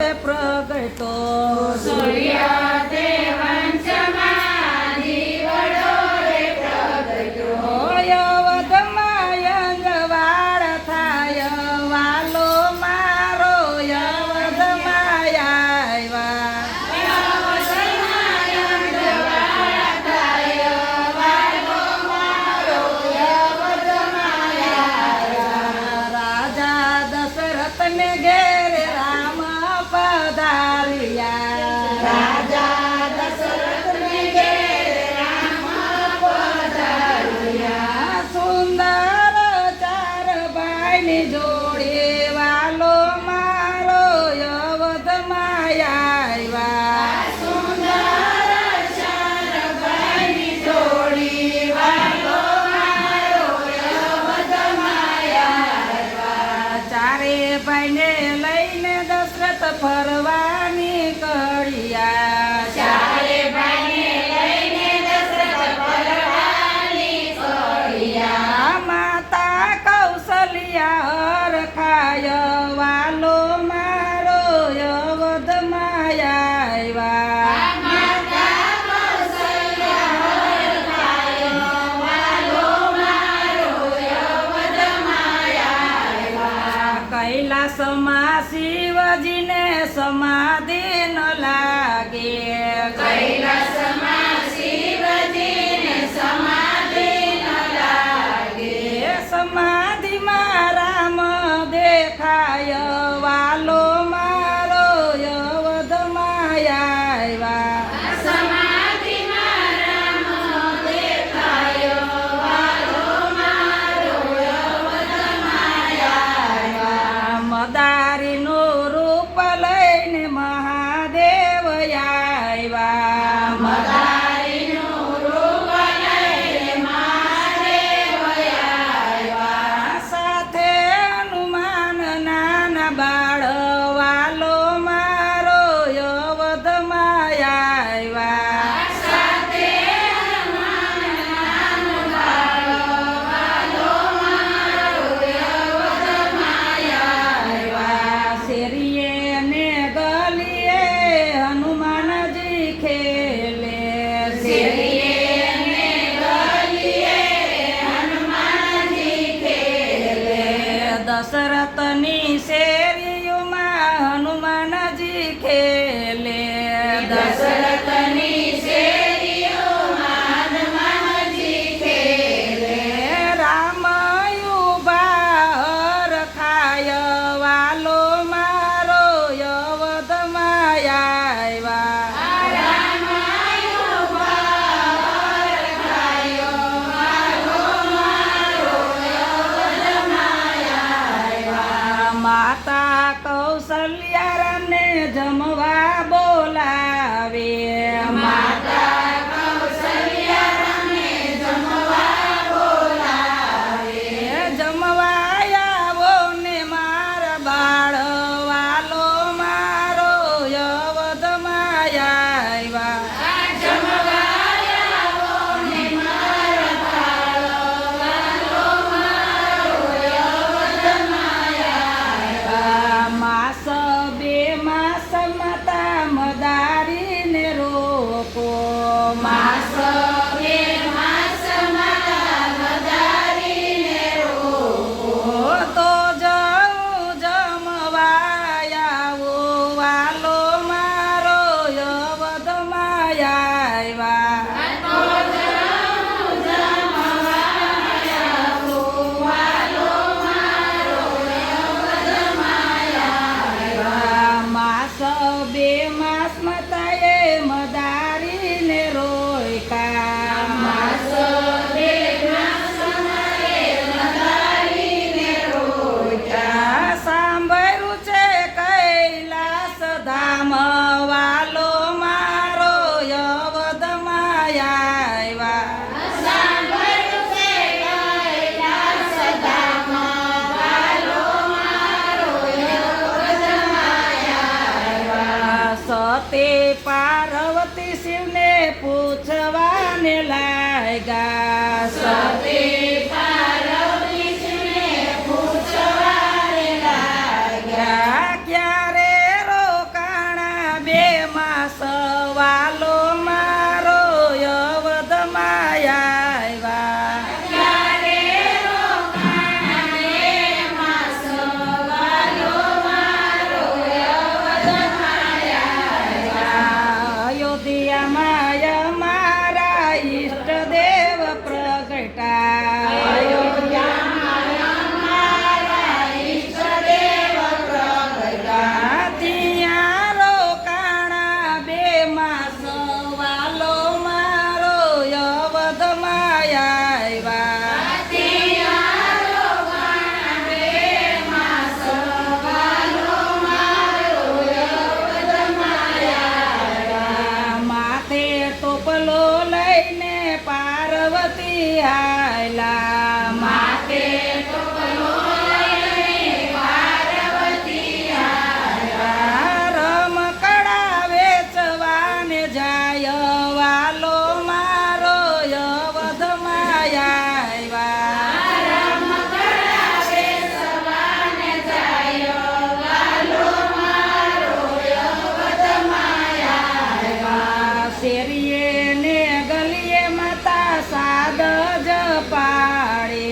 પ્રગટો સૂર્ય તે વંશમાં દીવડો રે પ્રગટ્યો. યવધમાં યંગવાળ થાય વાલો મારો યવધમાં આવ્યા. યવધમાં યંગવાળ થાય વાલો મારો યવધમાં આવ્યા. રાજા દશરથને ઘેરે રામ પધાર્યા. રાજા દશરથને ઘેરે રામ પધાર્યા. સુંદર ચાર ભાઈની જોડી વાલો મારો યવધમાં આવ્યા. સુંદર ચાર ભાઈની જોડી વાલો મારો યવધમાં આવ્યા. ચારે ભાઈને લઈને દશરથ ફરવા નીકળ્યા. ચારે ભાઈને લઈને દશરથ ફરવા નીકળ્યા. માતા કૌશલ્યા હરખાય વાલો મારો યવધમાં આવ્યા. માતા કૌશલ્યા હરખાયો વાલો મારો યવધમાં આવ્યા. કૈલાસમાં શિવજીને સમાધિ ન લાગે. કૈલાસમાં શિવજીને સમાધિ ન લાગે. સમાધિમાં રામ દેખાય વાલો મારો યવધમાં આવ્યા. સમાધિમાં રામ દેખાયો વાલો મારો યવધમાં આવ્યા. મદારીનું રૂપ લઈને મહાદેવ આવ્યા. મદારીનું રૂપ લઈને મહાદેવ આવ્યા. સાથે હનુમાન નાના બાળ વાલો મારો યવધમાં આવ્યા. સાથે હનુમાન બાળો વાલો મારો યવધમાં આવ્યા. શેરીએ ને ગલીએ હનુમાનજી ખેલે. શેરીએ ને ગલીએ હનુમાનજી ખેલે. દશરથની શેરીઓમાં હનુમાનજી ખેલે. દશરથની શેરીઓમાં હનુમાનજી ખેલે. રામ ઉભા હરખાય વાલો મારો યવધમાં આવ્યા. રામાયો બાર ખાયો વાલો મારો યવધમાં આવ્યા. માતા કૌશલ્યા રામને જમવા બોલાવે. માતા કૌશલ્યા રામને જમવા બોલાવે. જમવા આવો ને મારા બાળ વાલો મારો યવધમાં આવ્યા. જમવા આવો ને મારા બાળો વાલો મારો યવધમાં આવ્યા. માસ બે માસ માતા મદારીને રોકો. માસ બે માસ માતા મદારીને રોકો. તો જવું જમવા આવો વાલો મારો યવધમાં આવ્યા. તો જાઉં જમવા આવો વાલો મારો યવધમાં આવ્યા. માસ બે માસ મતાએ મદારીને રોયકા. માસ બે માસ માએ મદારીને રોક્યા. સાંભળ્યું છે કૈલાસ ધામ વાલો મારો યવધમાં આવ્યા. સાંભળ્યું છે કૈલાસ ધામ વાલો મારો યવધમાં આવ્યા. સતે પાર્વતી શિવને પૂછવાને લાગ્યા. સતી પાર્વતી શિવને પૂછવાને લાગ્યા. ક્યારે રોક પાર્વતી આયલા માથે ટોપલો લઈને પાર્વતી આયા. રમકડા વેચવાને જાય વાલો મારો અવધમાં આવ્યા. રમકડા વેચવાને જાય વાલો મારો અવધમાં આવ્યા. શેરીએ ને ગલીએ માતા સાદ જ પાડે.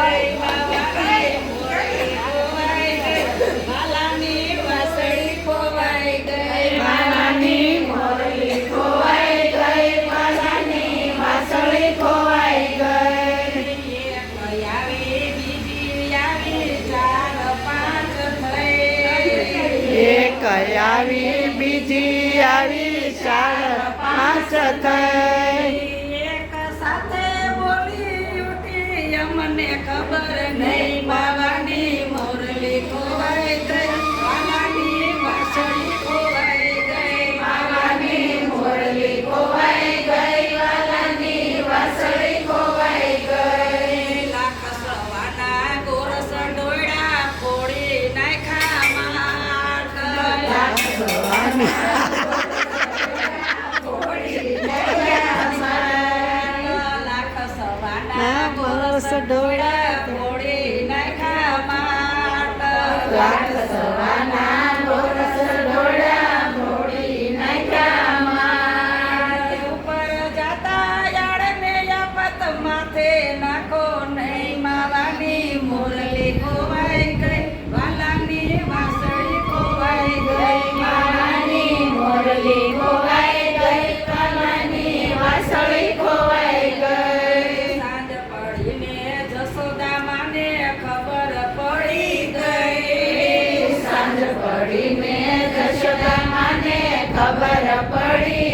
ગઈ માવાની મોરલી ખોવાઈ ગઈ વાલાની વાસળી ખોવાઈ ગઈ માલાની મોરલી ખોવાઈ ગઈ વાલાની વાસળી ખોવાઈ ગઈ એક આવી બીજી આવી ચાર પાંચ થઈ એક આવી બીજી આવી ચાર પાંચ થઈ એક સાથે બોલી ઉઠી અમને ખબર નહીં માવાની મોરલી ખોવાઈ ગઈ વાલાની વાસળી ખોવાઈ ગઈ માવાની મોરલી ખોવાઈ ગઈ વાલાની વાસળી ખોવાઈ ગઈ લાખ સવાના ગોરસ ડોળા ફોડી નાખ્યા માટ લાખ સવાની લાખ સવાના ગોરસ ડોળા ફોડી નાખ્યા માટ લાખ સવાના ગોરસ ડોળા ફોડી નાખ્યા માટ. ઉપર જાતા યાળને યાપત માથે નાખો નહીં માવાની મોરલી ખોવાઈ ગઈ વાલાની વાસળી ખોવાઈ ગઈ માવાની મોરલી ખોવાઈ ગઈ વાલાની વાસળી ખોવાઈ ગઈ સાંજ પડીને જશોદા માને ખબર પડી ગઈ સાંજ પડીને જશોદા માને ખબર પડી